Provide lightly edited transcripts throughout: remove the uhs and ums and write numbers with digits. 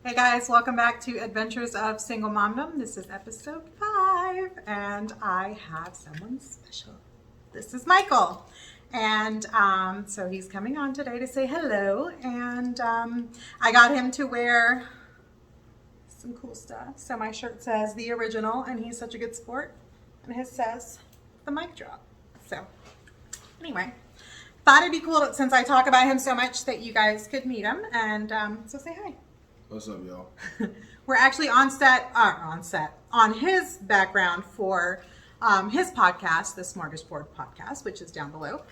Hey guys, welcome back to Adventures of Single Momdom. This is episode 5, and I have someone special. This is Michael, and so he's coming on today to say hello, and I got him to wear some cool stuff. So my shirt says The Original, and he's such a good sport, and his says The Mic Drop. So anyway, thought it'd be cool since I talk about him so much that you guys could meet him, and so say hi. What's up, y'all? We're actually on his background for his podcast, the Smorgasbord podcast, which is down below.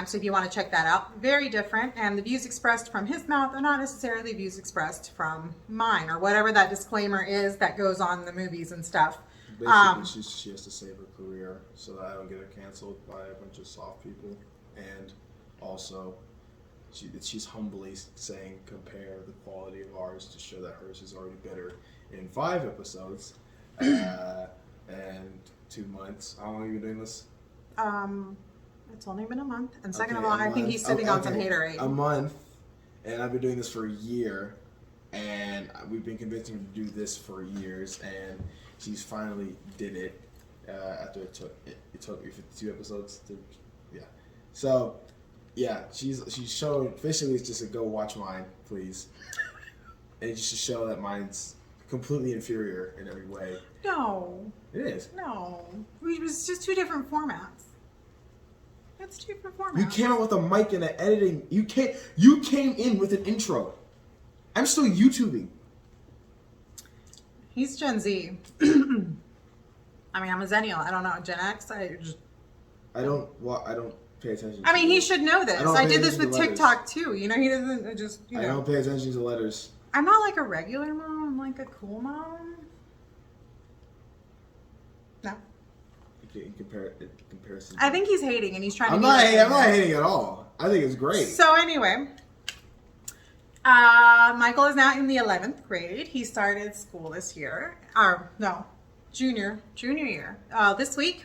So if you want to check that out, very different. And the views expressed from his mouth are not necessarily views expressed from mine, or whatever that disclaimer is that goes on the movies and stuff. Basically, she has to save her career so that I don't get her canceled by a bunch of soft people. And also, she's humbly saying compare the quality of ours to show that hers is already better in 5 episodes and 2 months. How long have you been doing this? It's only been a month. And second of all, I think he's sitting on some haterade. A month, and I've been doing this for a year, and we've been convincing her to do this for years, and she's finally did it after it took me 52 episodes to, yeah. So, yeah, she's showing, officially it's just a go watch mine, please. And just to show that mine's completely inferior in every way. No. It is. No. It was just 2 different formats. That's 2 different formats. You came out with a mic and an editing. You came in with an intro. I'm still YouTubing. He's Gen Z. I mean, I'm a Zennial. I don't know. Gen X. I don't pay attention. I mean, he should know this. I did this with TikTok too. You know, he doesn't just. I don't pay attention to letters. I'm not like a regular mom. I'm like a cool mom. No. In comparison. I think he's hating, and he's trying to. I'm not hating at all. I think it's great. So anyway, Michael is now in the 11th grade. He started school this year, or no, junior year this week.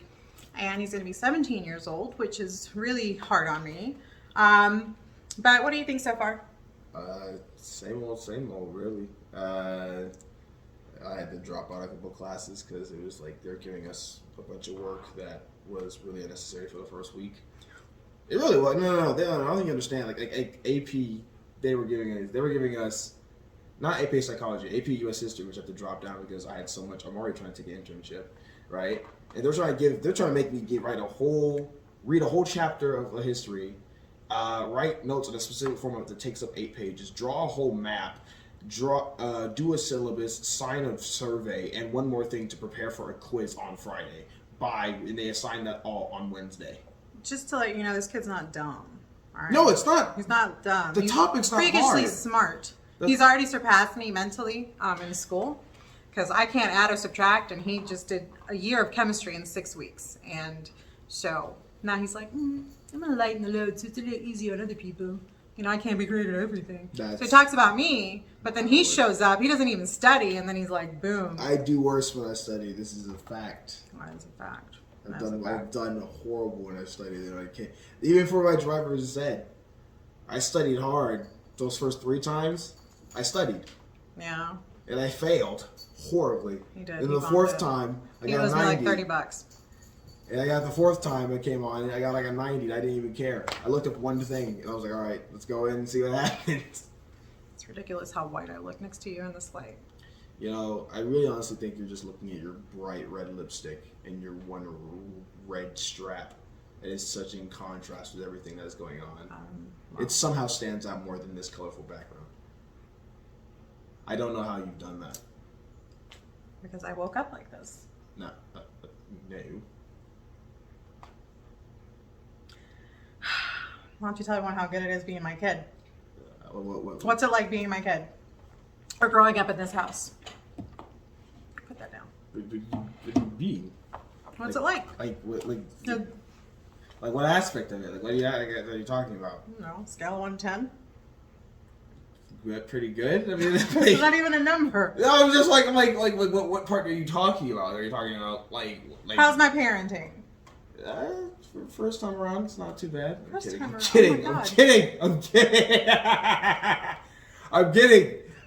And he's going to be 17 years old, which is really hard on me. But what do you think so far? Same old, really. I had to drop out a couple classes because it was like they're giving us a bunch of work that was really unnecessary for the first week. It really was. No. I don't think you understand. Like AP, they were giving us not AP Psychology, AP US History, which I have to drop down because I had so much. I'm already trying to take an internship, right? And they're trying to make me read a whole chapter of a history, write notes in a specific format that takes up 8 pages, draw a whole map, do a syllabus, sign a survey, and one more thing to prepare for a quiz on Friday. And they assign that all on Wednesday. Just to let you know, this kid's not dumb. All right? No, it's not. He's not dumb. The topic's not hard. He's freakishly smart. He's already surpassed me mentally in school. Because I can't add or subtract, and he just did a year of chemistry in 6 weeks. And so now he's like, I'm going to lighten the load so it's a little easier on other people. You know, I can't be great at everything. So he talks about me, but then he shows up. He doesn't even study, and then he's like, boom. I do worse when I study. This is a fact. That is a fact. I've done horrible when I study. That I can't. Even for my driver's ed, I studied hard. Those first 3 times, I studied. Yeah. And I failed horribly. He did. And the 4th time, I got a 90. It was like $30. And I got the 4th time it came on, and I got like a 90. I didn't even care. I looked up one thing, and I was like, all right, let's go in and see what happens. It's ridiculous how white I look next to you in this light. You know, I really honestly think you're just looking at your bright red lipstick and your one red strap. It is such in contrast with everything that's going on. It somehow stands out more than this colorful background. I don't know how you've done that. Because I woke up like this. No. Why don't you tell everyone how good it is being my kid? What's it like being my kid? Or growing up in this house? Put that down. What's it like? Like what aspect of it? Like what are you talking about? I don't know. Scale of 1 to 10? Pretty good. I mean, it's not even a number. No, I'm just like what part are you talking about? Are you talking about like how's my parenting? First time around, it's not too bad. I'm kidding. I'm kidding.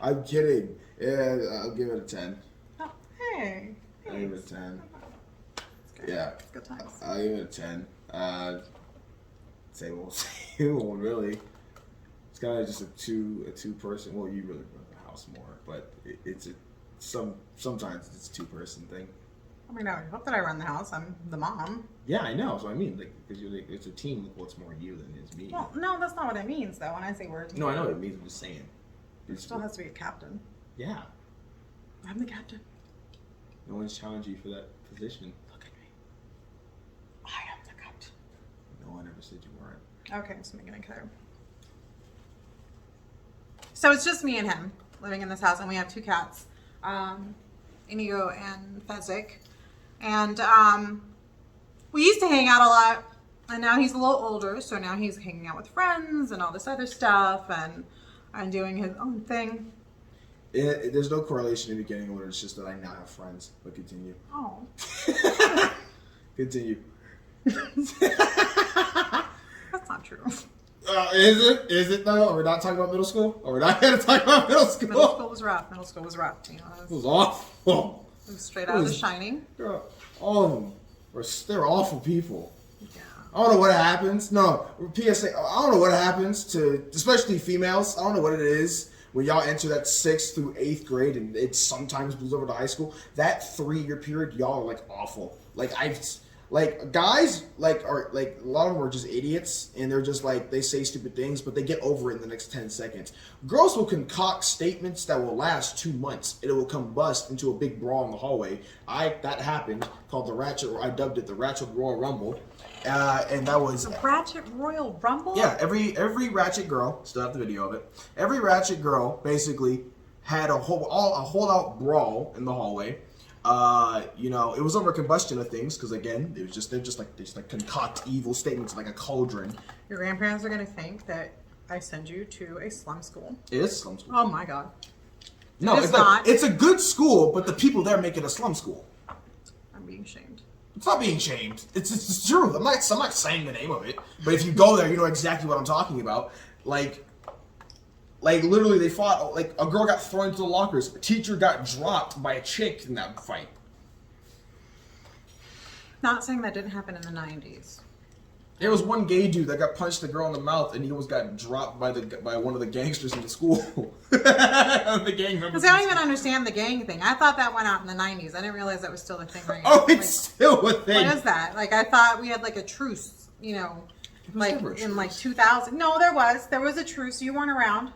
I'm kidding. Yeah, I'll give it a 10. Oh, hey. I'll give it a 10. Yeah. Good times. I'll give it a 10. Same old, really. It's kind of just a two person. Well, you really run the house more, but sometimes it's a 2-person thing. I mean, I hope that I run the house. I'm the mom. Yeah, I know. So I mean, like, because it's a team. Well, it's more you than it's me. Well, no, that's not what it means, though. When I say we're a team, No, I know what it means. I'm just saying. there still has to be a captain. Yeah. I'm the captain. No one's challenged you for that position. Look at me. I am the captain. No one ever said you weren't. Okay, I'm just making it clear. So it's just me and him living in this house, and we have 2 cats, Inigo and Fezzik. And we used to hang out a lot, and now he's a little older, so now he's hanging out with friends and all this other stuff, and doing his own thing. There's no correlation in getting older. It's just that I now have friends. But continue. Oh. Continue. That's not true. Is it though? Are we not talking about middle school? Or we're not going to talk about middle school? Middle school was rough. Middle school was rough. You know, It was awful. it was straight out of The Shining. All of them they're awful people. Yeah. I don't know what happens. No, PSA. I don't know what happens to, especially females. I don't know what it is when y'all enter that 6th through 8th grade, and it sometimes moves over to high school. That 3-year period, y'all are like awful. Like guys, are a lot of them are just idiots, and they're just like, they say stupid things, but they get over it in the next 10 seconds. Girls will concoct statements that will last 2 months, and it will combust into a big brawl in the hallway. That happened, called the Ratchet, or I dubbed it the Ratchet Royal Rumble, and that was The Ratchet Royal Rumble? yeah. Every Ratchet girl, still have the video of it. Every Ratchet girl basically had a holdout brawl in the hallway. It was over combustion of things because again, they're just like concoct evil statements like a cauldron. Your grandparents are going to think that I send you to a slum school. It is a slum school. Oh my god. No, it's not. It's a good school, but the people there make it a slum school. I'm being shamed. It's not being shamed. It's true. I'm not saying the name of it, but if you go there, you know exactly what I'm talking about. Like literally, they fought. Like a girl got thrown into the lockers. A teacher got dropped by a chick in that fight. Not saying that didn't happen in the 90s. There was one gay dude that got punched the girl in the mouth, and he almost got dropped by one of the gangsters in the school. The gang members. Because I don't even understand the gang thing. I thought that went out in the 90s. I didn't realize that was still a thing right now. Oh, it's still a thing. What is that? Like, I thought we had like a truce, you know, like never a in like truce. 2000. No, there was a truce. You weren't around.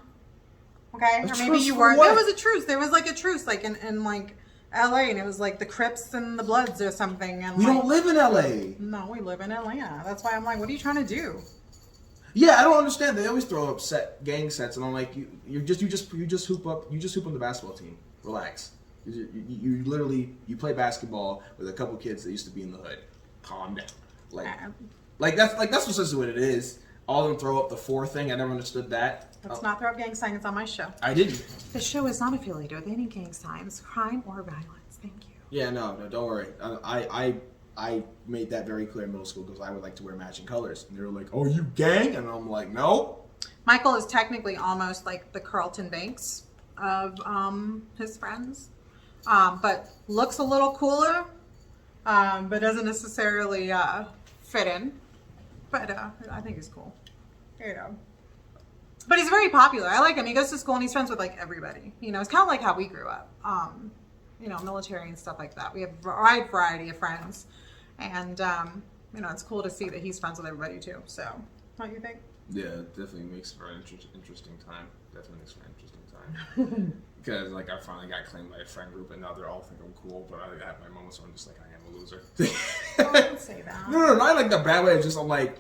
Okay? A Or maybe truce you for were. what? There was a truce. There was like a truce, like in like LA, and it was like the Crips and the Bloods or something. And We like, don't live in LA. No, we live in Atlanta. That's why I'm like, what are you trying to do? Yeah, I don't understand. They always throw up gang sets, and I'm like, you just hoop on the basketball team. Relax. You literally play basketball with a couple kids that used to be in the hood. Calm down. That's essentially what it is. All of them throw up the 4 thing. I never understood that. Let's not throw up gang signs on my show. I didn't. The show is not affiliated with any gang signs, crime, or violence. Thank you. Yeah, no, don't worry. I made that very clear in middle school because I would like to wear matching colors, and they were like, "Oh, you gang?" And I'm like, "No." Michael is technically almost like the Carlton Banks of his friends, but looks a little cooler, but doesn't necessarily fit in. But I think he's cool. You know. But he's very popular. I like him. He goes to school and he's friends with like everybody. You know, it's kind of like how we grew up. Military and stuff like that. We have a wide variety of friends, and it's cool to see that he's friends with everybody too. So, don't you think? Yeah, it definitely makes for an interesting time. Definitely makes for an interesting time. Because like I finally got claimed by a friend group, and now they all think I'm cool. But I have my moments where I'm just like, I am a loser. Don't say that. No, not like the bad way. It's just I'm like.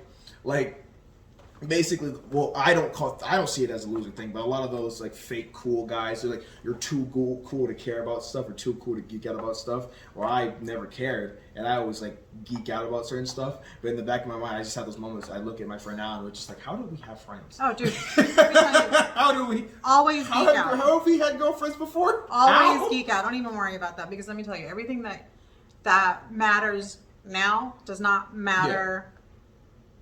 Basically, well, I don't see it as a loser thing, but a lot of those like fake cool guys, they're like, you're too cool to care about stuff, or too cool to geek out about stuff. Or I never cared, and I always like geek out about certain stuff. But in the back of my mind, I just have those moments. I look at my friend now, and we're just like, how do we have friends? Oh, dude, let me tell you, How do we? always geek out. How have we had girlfriends before? Always How? geek out. Don't even worry about that, because let me tell you, everything that matters now does not matter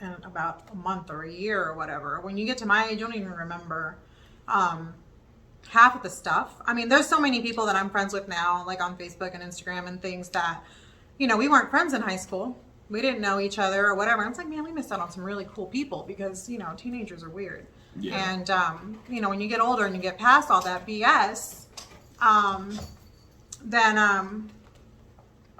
in about a month or a year or whatever. When you get to my age, you don't even remember half of the stuff. I mean, there's so many people that I'm friends with now, like on Facebook and Instagram and things that, you know, we weren't friends in high school. We didn't know each other or whatever. And it's like, man, we missed out on some really cool people because, you know, teenagers are weird. Yeah. And, you know, when you get older and you get past all that BS, then,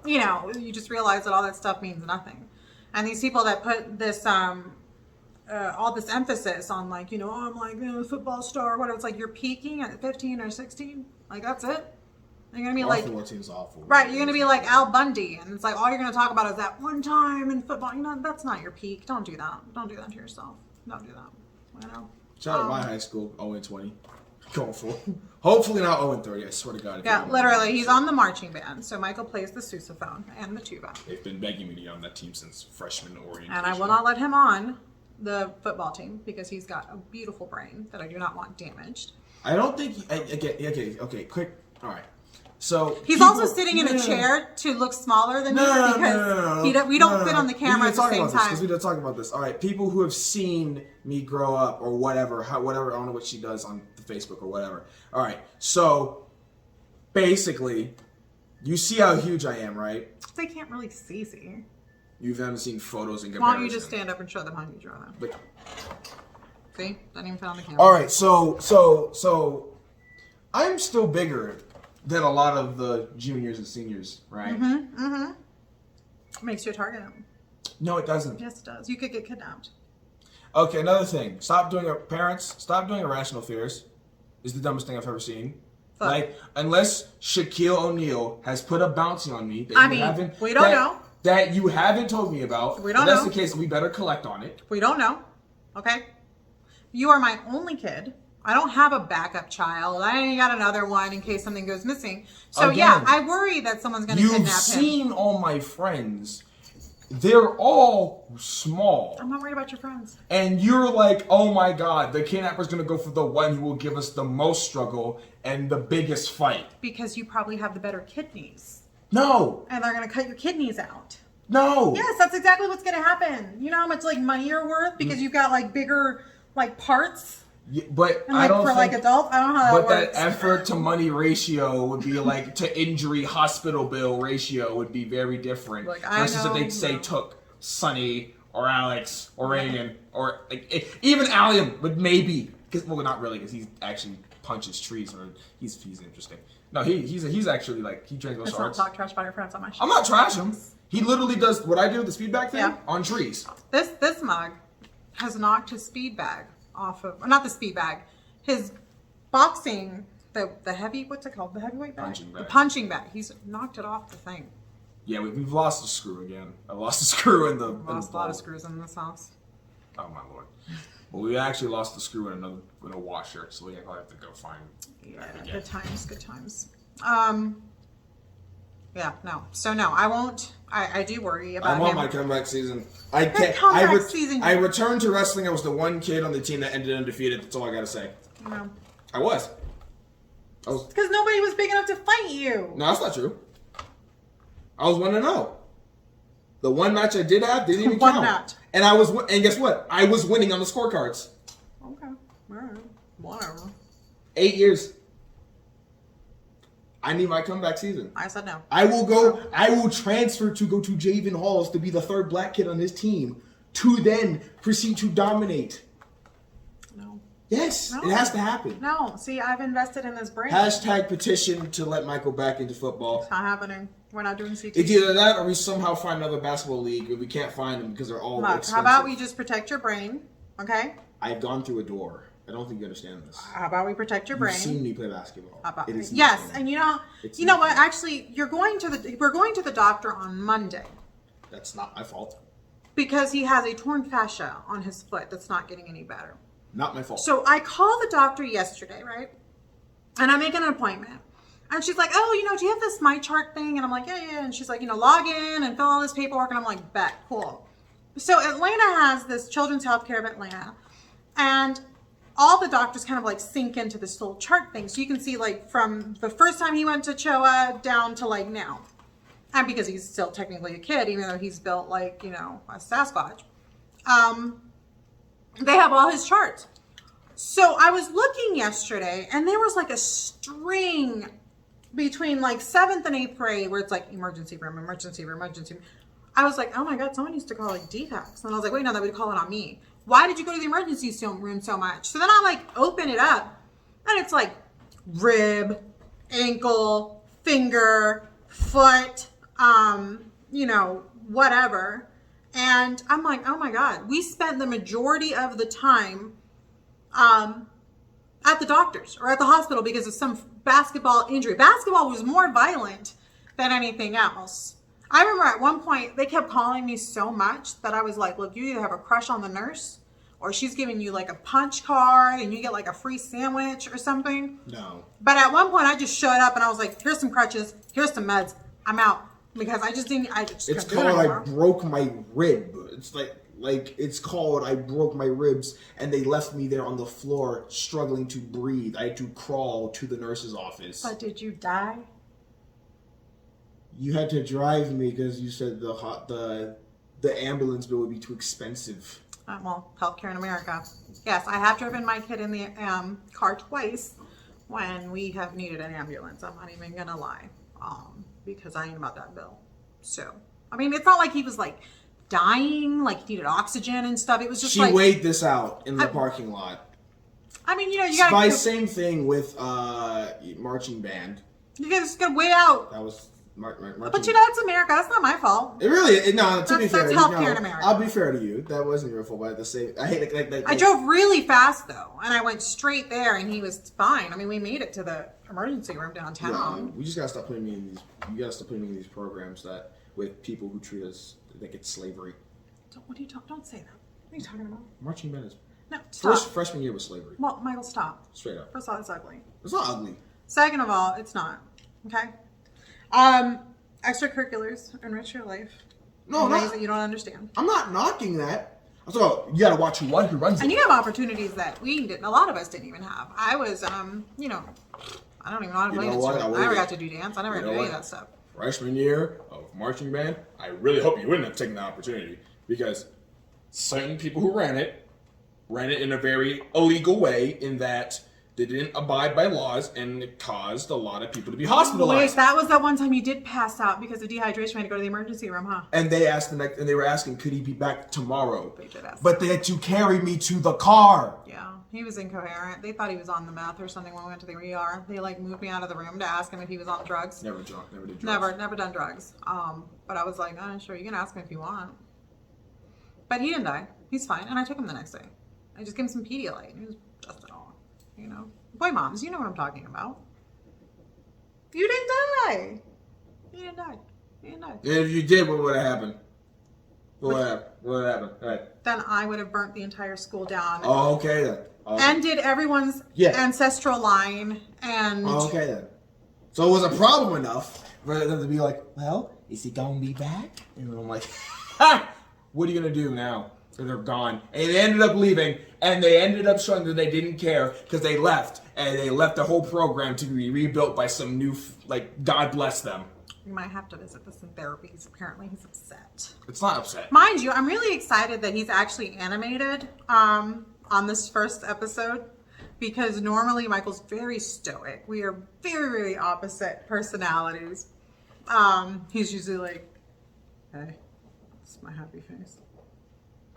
you know, you just realize that all that stuff means nothing. And these people that put this, all this emphasis on, like, you know, oh, I'm like, you know, a football star or whatever. It's like you're peaking at 15 or 16. Like, that's it. You're going to be Our like, football team's awful. right, you're going to be like Al Bundy. And it's like, all you're going to talk about is that one time in football. You know, that's not your peak. Don't do that. Don't do that to yourself. Don't do that. You know? Shout out my high school, 0-20. Going for hopefully not 0-30. I swear to God. Yeah, literally. He's on the marching band. So Michael plays the sousaphone and the tuba. They've been begging me to get on that team since freshman orientation. And I will not let him on the football team because he's got a beautiful brain that I do not want damaged. I don't think. Okay. Quick. All right. So He's also sitting in a chair to look smaller than me because we don't fit on the camera at the same time. Because we don't talk about this. All right, people who have seen me grow up or whatever, whatever, I don't know what she does on the Facebook or whatever. All right, so basically, you see how huge I am, right? They can't really see. You haven't seen photos in comparison. Why don't you just stand up and show them how you draw them? But, See? Doesn't even fit on the camera. all right, so I'm still bigger than a lot of the juniors and seniors, right? Makes you a target. No, it doesn't. Yes, it does. You could get kidnapped. Okay, another thing. Stop doing irrational fears. Is the dumbest thing I've ever seen. Fuck. Like, unless Shaquille O'Neal has put a bounty on me that we don't know. That you haven't told me about. We don't if that's know. the case, we better collect on it. We don't know. Okay? You are my only kid. I don't have a backup child. I ain't got another one in case something goes missing. So, yeah, Again, I worry that someone's going to kidnap him. You've seen all my friends. They're all small. I'm not worried about your friends. And you're like, oh my God, the kidnapper's going to go for the one who will give us the most struggle and the biggest fight. Because you probably have the better kidneys. No. And they're going to cut your kidneys out. No. Yes, that's exactly what's going to happen. You know how much, like, money you're worth? Because you've got, like, bigger, like, parts? Yeah, but And, I like, don't for, think, like, adults? I don't know how that but works. that effort to money ratio would be like to injury hospital bill ratio would be very different. Like, I versus know, if they'd say no. took Sonny or Alex or Reagan or like even Allium, but maybe well not really because he actually punches trees or he's interesting. No, he's actually like he trains Let's martial not arts. talk trash about your friends on my show. I'm not trash him. He literally does what I do, the speed bag thing, Yeah. on trees. This mug has knocked his speed bag off of, or not the speed bag, his boxing, the heavy, what's it called? The heavyweight bag? Punching bag. The punching bag. He's knocked it off the thing. Yeah, we've lost a screw again. I lost a screw in the. Lost a lot of screws in this house. Oh my lord. Well, we actually lost the screw in a washer, so we probably have to go find Yeah, that again. good times. Yeah, no. So no, I won't. I do worry about I want him. my comeback season. I Good can't. comeback season. I returned to wrestling. I was the one kid on the team that ended undefeated. That's all I gotta say. No. I was. Because nobody was big enough to fight you. No, that's not true. I was 1-0. The one match I did have didn't even One count. match. And and guess what? I was winning on the scorecards. Okay. All right. Whatever. 8 years. I need my comeback season. I said no. I will transfer to go to Javen Halls to be the third black kid on his team to then proceed to dominate. No. Yes, No. it has to happen. No. See, I've invested in this brain. Hashtag petition to let Michael back into football. It's not happening. We're not doing CT. It's either that or we somehow find another basketball league, but we can't find them because they're all Look, expensive. how about we just protect your brain? Okay? I've gone through a door. I don't think you understand this. How about we protect your You've brain? seen me play basketball. How about It is yes, nothing. and It's you know what? nothing. Actually, we're going to the doctor on Monday That's not my fault. because he has a torn fascia on his foot that's not getting any better. Not my fault. So I called the doctor yesterday, right? And I make an appointment. And she's like, oh, do you have this My Chart thing? And I'm like, yeah. And she's like, log in and fill all this paperwork. And I'm like, bet, cool. So Atlanta has this Children's Healthcare of Atlanta. And all the doctors kind of like sync into this little chart thing. So you can see like from the first time he went to CHOA down to like now. And because he's still technically a kid, even though he's built like, a Sasquatch. They have all his charts. So I was looking yesterday, and there was like a string between like 7th and 8th grade where it's like emergency room, emergency room, emergency room. I was like, oh my God, someone needs to call like DFACS. And I was like, wait, no, that would call it on me. Why did you go to the emergency room so much? So then I like open it up, and it's like rib, ankle, finger, foot, you know, whatever. And I'm like, oh my God, we spent the majority of the time at the doctor's or at the hospital because of some basketball injury. Basketball was more violent than anything else. I remember at one point they kept calling me so much that I was like, look, you either have a crush on the nurse or she's giving you like a punch card and you get like a free sandwich or something. No. But at one point I just showed up and I was like, here's some crutches, here's some meds, I'm out. Because I just It's called I broke my rib. It's like it's called I broke my ribs, and they left me there on the floor struggling to breathe. I had to crawl to the nurse's office. But did you die? You had to drive me because you said the ambulance bill would be too expensive. Well, healthcare in America. Yes, I have driven my kid in the car twice when we have needed an ambulance. I'm not even gonna lie, because I ain't about that bill. So, I mean, it's not like he was like dying, like he needed oxygen and stuff. It was just She like weighed this out in the parking lot. I mean, you know, you gotta By same thing with marching band. you guys gotta wait out. That was marching. But you know, it's America. That's not my fault. It really no. To be fair, that's healthcare in America. I'll be fair to you. That wasn't your fault. But at the same, I hate I drove really fast though, and I went straight there, and he was fine. I mean, we made it to the emergency room downtown. Yeah, we just gotta stop putting me in these. You gotta stop putting me in these programs that with people who treat us like it's slavery. Don't say that. What are you talking about? Marching band is No, stop. freshman year was slavery. Well, Michael, stop. Straight up. First of all, it's ugly. It's not ugly. Second of all, it's not. Okay. Extracurriculars enrich your life No, in ways not, that you don't understand. I'm not knocking that. I'm talking about you gotta watch who runs And it. you have opportunities that we didn't. A lot of us didn't even have. I was, you know, I don't even know how to play an know what? instrument. I never got to do dance. I never You got know to do any what? of that stuff. Freshman year of marching band, I really hope you wouldn't have taken the opportunity because certain people who ran it in a very illegal way in that they didn't abide by laws and it caused a lot of people to be Wait, hospitalized. that was that one time you did pass out because of dehydration. We had to go to the emergency room, huh? And they asked and they were asking, could he be back tomorrow? They did ask. But they had to carry me to the car. Yeah, he was incoherent. They thought he was on the meth or something when we went to the ER. They like moved me out of the room to ask him if he was on drugs. Never did drugs. Never done drugs. But I was like, oh, sure, you can ask him if you want. But he didn't die. He's fine. And I took him the next day. I just gave him some Pedialyte. He was just it all, you know. Boy, moms, you know what I'm talking about. You didn't die. You didn't die. You didn't die. And if you did, what would have happened? What would have happened? All right. Then I would have burnt the entire school down. Oh, okay then. Okay. Ended everyone's ancestral line. And Okay then. So it was a problem enough for them to be like, well, is he gonna be back? And I'm like, ha! What are you gonna do now? So they're gone. And they ended up leaving, and they ended up showing that they didn't care because they left, and they left the whole program to be rebuilt by some new, like, God bless them. you might have to visit this in therapy because apparently he's upset. It's not upset. Mind you, I'm really excited that he's actually animated on this first episode because normally Michael's very stoic. We are very, very opposite personalities. He's usually like, hey, it's my happy face.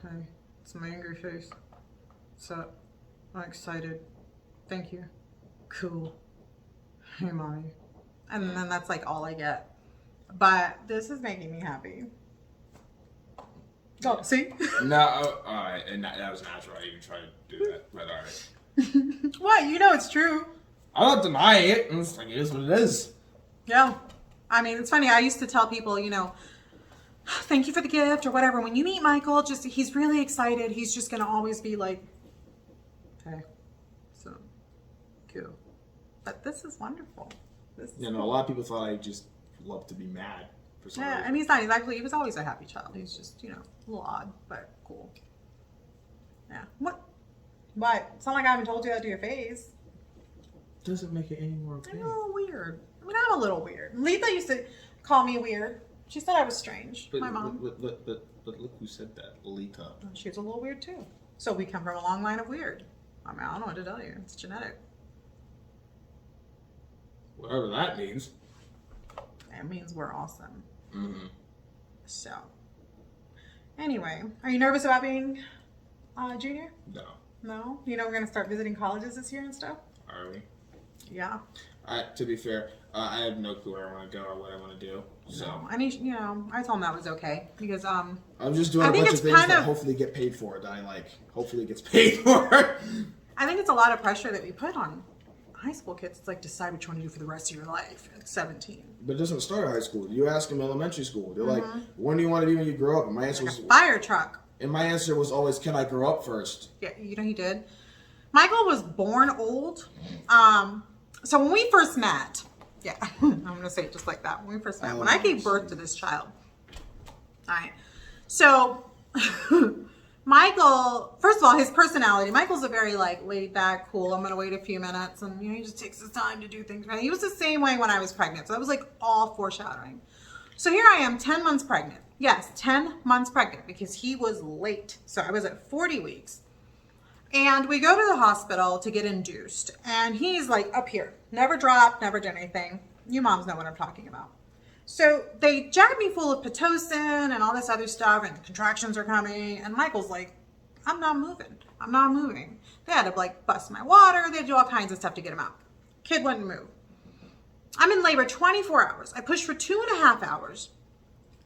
Hey, it's my angry face. What's up? I'm excited. Thank you. Cool. Hey, mommy. And then that's like all I get. But this is making me happy. Oh, see? No, all right, and that was natural. I even tried to do that, but all right. What? You know it's true. I'm not denying it. It's like, it is what it is. Yeah. I mean, it's funny. I used to tell people, you know, thank you for the gift or whatever. When you meet Michael, just he's really excited. He's just going to always be like, hey, so cool. But this is wonderful. You know, a lot of people thought I just loved to be mad for some Yeah, reason. and he's not. He's actually, he was always a happy child. He's just, you know, a little odd, but cool. Yeah. What? It's not like I haven't told you how to do your face. Doesn't make it any more okay. I'm a little weird. I mean, I'm a little weird. Letha used to call me weird. She said I was strange. My mom. But look who said that, Lolita. She's a little weird too. So we come from a long line of weird. I mean, I don't know what to tell you. It's genetic. Whatever that means. It means we're awesome. Mm-hmm. So, anyway, are you nervous about being a junior? No. No? You know we're going to start visiting colleges this year and stuff? Are we? Yeah. To be fair, I have no clue where I want to go or what I want to do. So No. I need, you know, I told him that was okay because I'm just doing I a think bunch of it's things kind that of- hopefully get paid for. That I like. Hopefully it gets paid for. I think it's a lot of pressure that we put on high school kids. It's like decide what you want to do for the rest of your life at 17. But it doesn't start at high school. You ask them elementary school. They're like, "When do you want to be when you grow up?" And my answer Like was, a fire truck. always, "Can I grow up first?" Yeah, you know he did. Michael was born old. So when we first met, yeah, I'm gonna say it just like that. When we first met, when I gave birth to this child. All right. So Michael, first of all, his personality. Michael's a very like laid back, cool. I'm gonna wait a few minutes, and you know he just takes his time to do things. Right? He was the same way when I was pregnant. So that was like all foreshadowing. So here I am, 10 months pregnant. Yes, 10 months pregnant because he was late. So I was at 40 weeks. And we go to the hospital to get induced. And he's like up here. Never dropped, never did anything. You moms know what I'm talking about. So they jabbed me full of Pitocin and all this other stuff. And contractions are coming. And Michael's like, I'm not moving. I'm not moving. They had to like bust my water. They had to do all kinds of stuff to get him out. Kid wouldn't move. I'm in labor 24 hours. I pushed for 2.5 hours.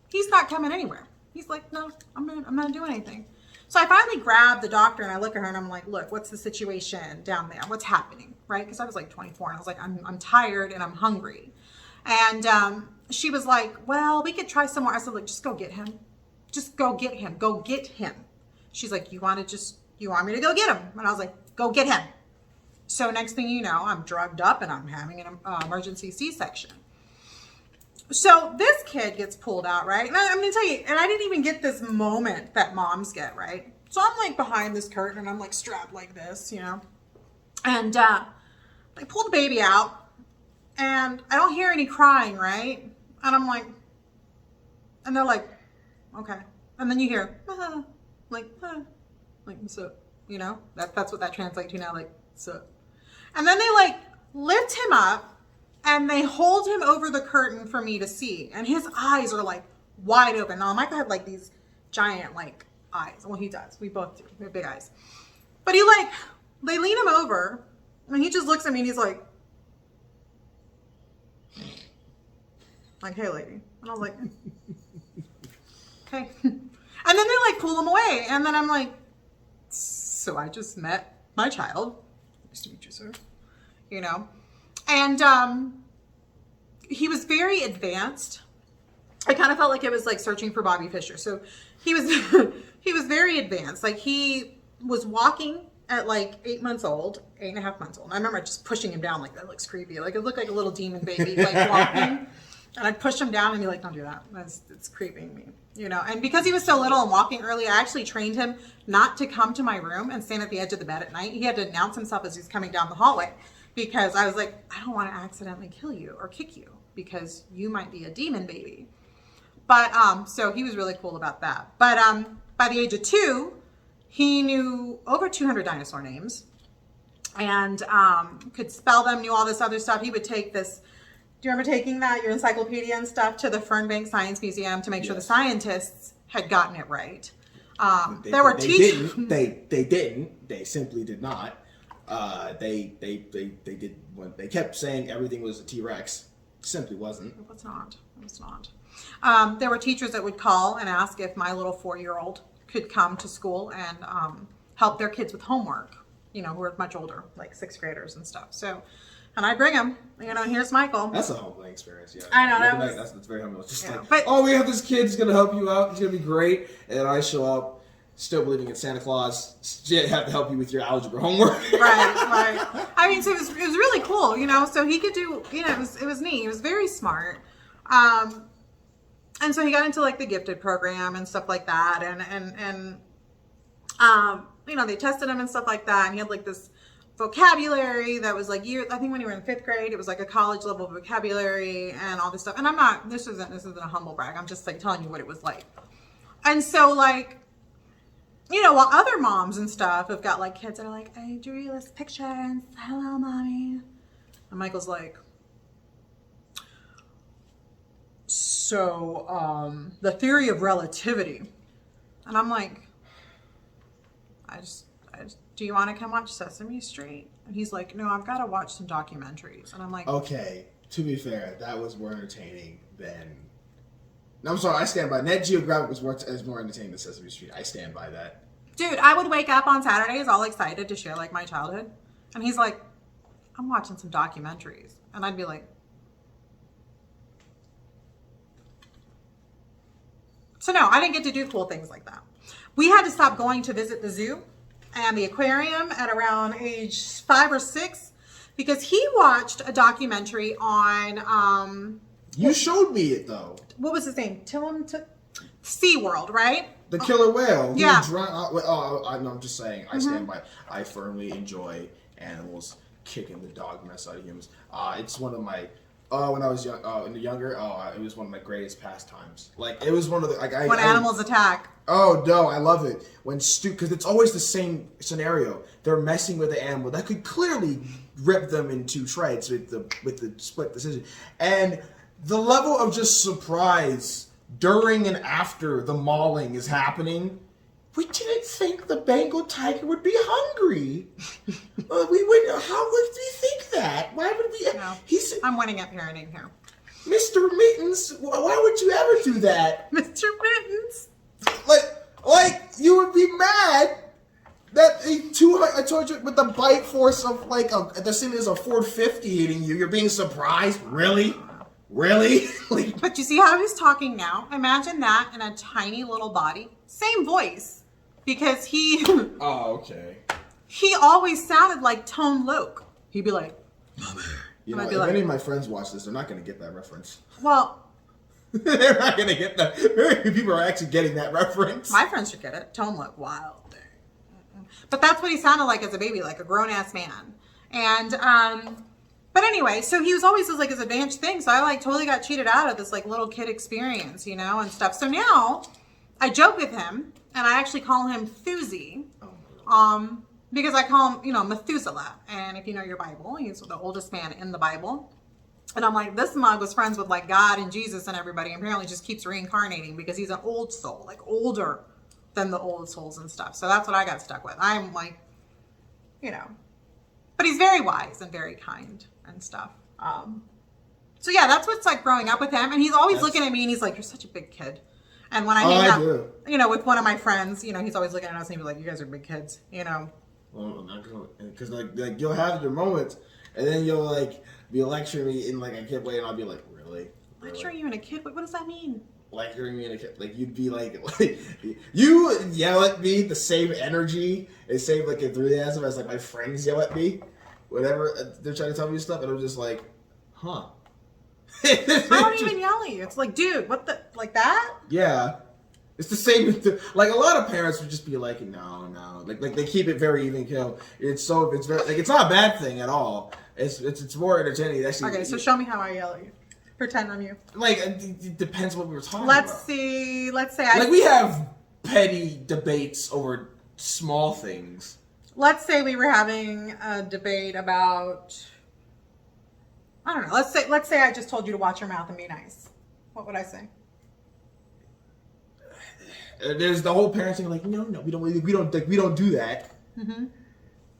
He's not coming anywhere. He's like, no, I'm not doing anything. So I finally grabbed the doctor and I look at her and I'm like, look, what's the situation down there? What's happening? Right? Because I was like 24 and I was like, I'm tired and I'm hungry. And she was like, well, we could try somewhere. I said, like, just go get him. Just go get him. Go get him. She's like, you want me to go get him? And I was like, go get him. So next thing you know, I'm drugged up and I'm having an emergency C-section. So this kid gets pulled out, right? And I'm going to tell you, and I didn't even get this moment that moms get, right? So I'm like behind this curtain and I'm like strapped like this, you know? And they pull the baby out and I don't hear any crying, right? And I'm like, and they're like, okay. And then you hear, like, so, you know? That's what that translates to now, like, so. And then they like lift him up and they hold him over the curtain for me to see. And his eyes are like wide open. Now, Michael had like these giant like eyes. Well, he does. We both do. We have big eyes. But they lean him over and he just looks at me and he's like, hey, lady. And I was like, okay. And then they like pull him away. And then I'm like, so I just met my child. Nice to meet you, sir. You know? And he was very advanced. I kind of felt like it was like searching for Bobby Fischer. So he was he was very advanced. Like he was walking at like 8 months old, 8.5 months old. I remember just pushing him down like that looks creepy. Like it looked like a little demon baby like walking. And I'd push him down and be like, don't do that. It's creeping me. You know, and because he was so little and walking early, I actually trained him not to come to my room and stand at the edge of the bed at night. He had to announce himself as he's coming down the hallway. Because I was like, I don't want to accidentally kill you or kick you because you might be a demon baby. But so he was really cool about that. But by the age of 2, he knew over 200 dinosaur names and could spell them, knew all this other stuff. He would take this, do you remember taking that, your encyclopedia and stuff, to the Fernbank Science Museum to make sure the scientists had gotten it right. There were teachers. They didn't. They simply did not. They did. When they kept saying everything was a T-Rex. It simply wasn't. It was not. It was not. There were teachers that would call and ask if my little 4-year-old could come to school and help their kids with homework. You know, who were much older, like 6th graders and stuff. So, and I bring them. You know, here's Michael. That's a humbling experience. Yeah, I know. That's very humbling. It's just Yeah, like, but- oh, we have this kid who's gonna help you out. He's gonna be great. And I show up. Still believing in Santa Claus, still have to help you with your algebra homework. Right. I mean, so it was really cool, you know. So he could do, you know, it was neat. He was very smart, and so he got into like the gifted program and stuff like that, and you know, they tested him and stuff like that, and he had like this vocabulary that was like I think when you were in 5th grade, it was like a college level vocabulary and all this stuff. And I'm not. This isn't a humble brag. I'm just like telling you what it was like. And so like, you know, other moms and stuff have got like kids that are like, I drew you this picture and hello, mommy. And Michael's like, so the theory of relativity. And I'm like, I just do you want to come watch Sesame Street? And he's like, no, I've got to watch some documentaries. And I'm like, Okay, to be fair, that was more entertaining than. No, I'm sorry, I stand by. Net Geographic was more entertaining than Sesame Street. I stand by that. dude, I would wake up on Saturdays all excited to share like my childhood. And he's like, I'm watching some documentaries. And I'd be like, so no, I didn't get to do cool things like that. We had to stop going to visit the zoo and the aquarium at around age 5 or 6 because he watched a documentary on, You showed me it though. what was his name? SeaWorld, right? The killer whale. He Yeah. I'm just saying. I stand by. I firmly enjoy animals kicking the dog mess out of humans. It's one of my. When I was young, younger, it was one of my greatest pastimes. Like it was one of the like When animals attack. Oh no, I love it when because it's always the same scenario. They're messing with the animal that could clearly rip them into shreds with the split decision, and the level of just surprise during and after the mauling is happening. We didn't think the Bengal tiger would be hungry. We went. How would we think that? Why would we? No. He said, I'm winning at parenting here. "Mr. Mittens, why would you ever do that?" Mr. Mittens. Like you would be mad that I told you with the bite force of like the same as a Ford 50 hitting you. You're being surprised, really? Like, But you see how he's talking now? Imagine that in a tiny little body. Same voice. Because he Oh, okay. he always sounded like Tone Loc. He'd be like, you I know, might if be like- any of my friends watch this, they're not going to get that reference. well, They're not going to get that. Very few people are actually getting that reference. my friends should get it. Tone Loc, wild. But that's what he sounded like as a baby, like a grown-ass man. And, but anyway, so he was always like his advanced thing. So I like totally got cheated out of this like little kid experience, you know, and stuff. So now I joke with him and I actually call him Thuzy. Because I call him, you know, Methuselah. And if you know your Bible, he's the oldest man in the Bible. And I'm like, this mug was friends with like God and Jesus and everybody. And apparently just keeps reincarnating because he's an old soul, like older than the old souls and stuff. So that's what I got stuck with. I'm like, you know, but he's very wise and very kind and stuff. So yeah, that's what's like growing up with him. And he's always looking at me and he's like, you're such a big kid. And when I hang out, you know, with one of my friends, you know, he's always looking at us and he's like, you guys are big kids, you know. Well, because like you'll have your moments, and then you'll like be lecturing me in like a kid way, and I'll be like, really? Lecturing you in a kid? What does that mean? Lecturing me in a kid, like you'd be like you yell at me the same energy and same like enthusiasm as like my friends yell at me, whatever they're trying to tell me stuff, and I'm just like, huh. I don't even yell at you. It's like, dude, what the, like that? Yeah. It's the same. Like a lot of parents would just be like, no, like they keep it very even kill. It's very like it's not a bad thing at all. It's more entertaining. Actually, Okay, so show me how I yell at you. Pretend I'm you. Like it depends what we were talking Let's about. see. Let's say I. Like we have petty debates over small things. Let's say we were having a debate about. I don't know. Let's say I just told you to watch your mouth and be nice. What would I say? There's the whole parenting like no we don't do that. Mm-hmm.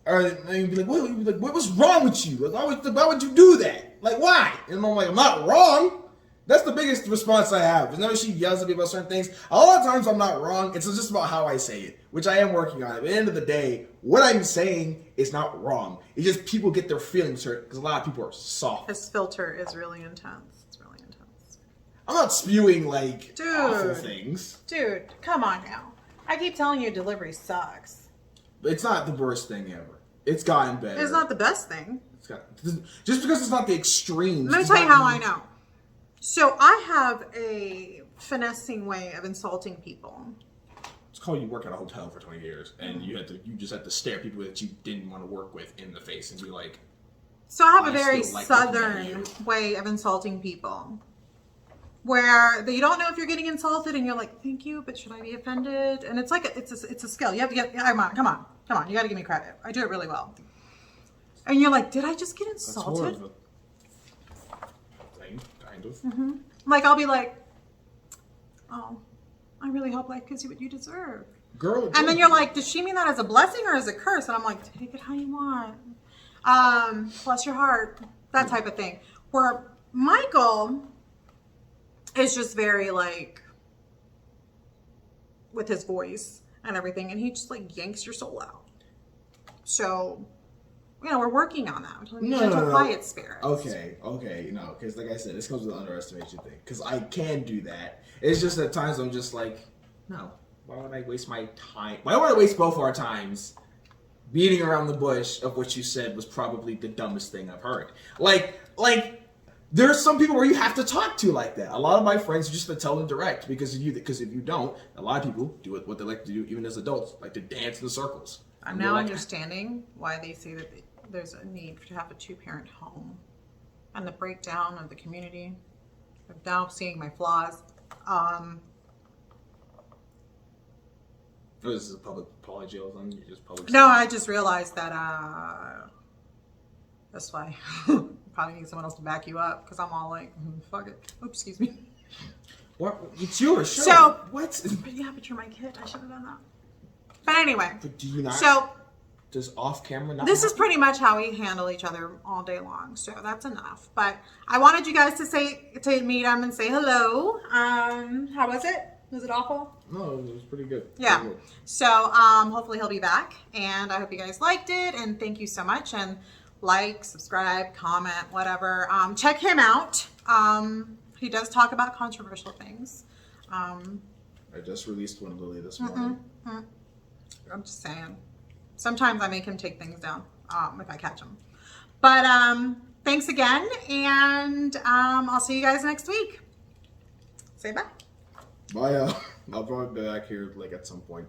Or you'd be like, what was wrong with you? Like why would you do that? Like why? And I'm like, I'm not wrong. That's the biggest response I have. Whenever she yells at me about certain things, a lot of times I'm not wrong. It's just about how I say it, which I am working on. At the end of the day, what I'm saying is not wrong. It's just people get their feelings hurt because a lot of people are soft. This filter is really intense. It's really intense. I'm not spewing like Dude. awful things. Dude, come on now. I keep telling you delivery sucks. But it's not the worst thing ever. It's gotten better. It's not the best thing. Just because it's not the extremes. Let me tell you how I know. So I have a finessing way of insulting people. It's called you work at a hotel for 20 years and you just had to stare people that you didn't want to work with in the face and be like, So I have a I very still like looking at southern you. way of insulting people. where you don't know if you're getting insulted and you're like, thank you, but should I be offended? And it's like, it's a skill. You have to get, come on. You got to give me credit. I do it really well. And you're like, did I just get That's more insulted? of a thing, kind of. Mm-hmm. Like, I'll be like, oh, I really hope life gives you what you deserve. Girl. And then you're like, does she mean that as a blessing or as a curse? And I'm like, take it how you want. Bless your heart. That type of thing. Where Michael is just very like, with his voice and everything, and he just like yanks your soul out. So, you know, we're working on that. Gentle, quiet spirit. Okay, no, because like I said, this comes with the underestimation thing. Because I can do that. It's just at times I'm just like, no, why would I waste my time? Why would I waste both our times beating around the bush of what you said was probably the dumbest thing I've heard? Like, there are some people where you have to talk to like that. A lot of my friends just to tell them direct because if you don't, a lot of people do what they like to do even as adults, like to dance in circles. I'm now understanding why they say that there's a need to have a 2-parent home and the breakdown of the community. I'm now seeing my flaws. Oh, this is a public apology. You just public. No, I just realized that that's why you probably need someone else to back you up because I'm all like, fuck it. Oops, excuse me. What? It's yours. Show. So What? but you're my kid. I should have done that. But anyway. But do you not? So does off camera not? this is pretty much how we handle each other all day long. So that's enough. But I wanted you guys to meet him and say hello. How was it? Was it awful? No, it was pretty good. Yeah. Pretty good. So hopefully he'll be back, and I hope you guys liked it. And thank you so much. And like, subscribe, comment, whatever. Check him out. He does talk about controversial things. I just released one Lily this morning. I'm just saying. Sometimes I make him take things down if I catch him. But thanks again, and I'll see you guys next week. Say bye. Bye. I'll probably be back here like at some point.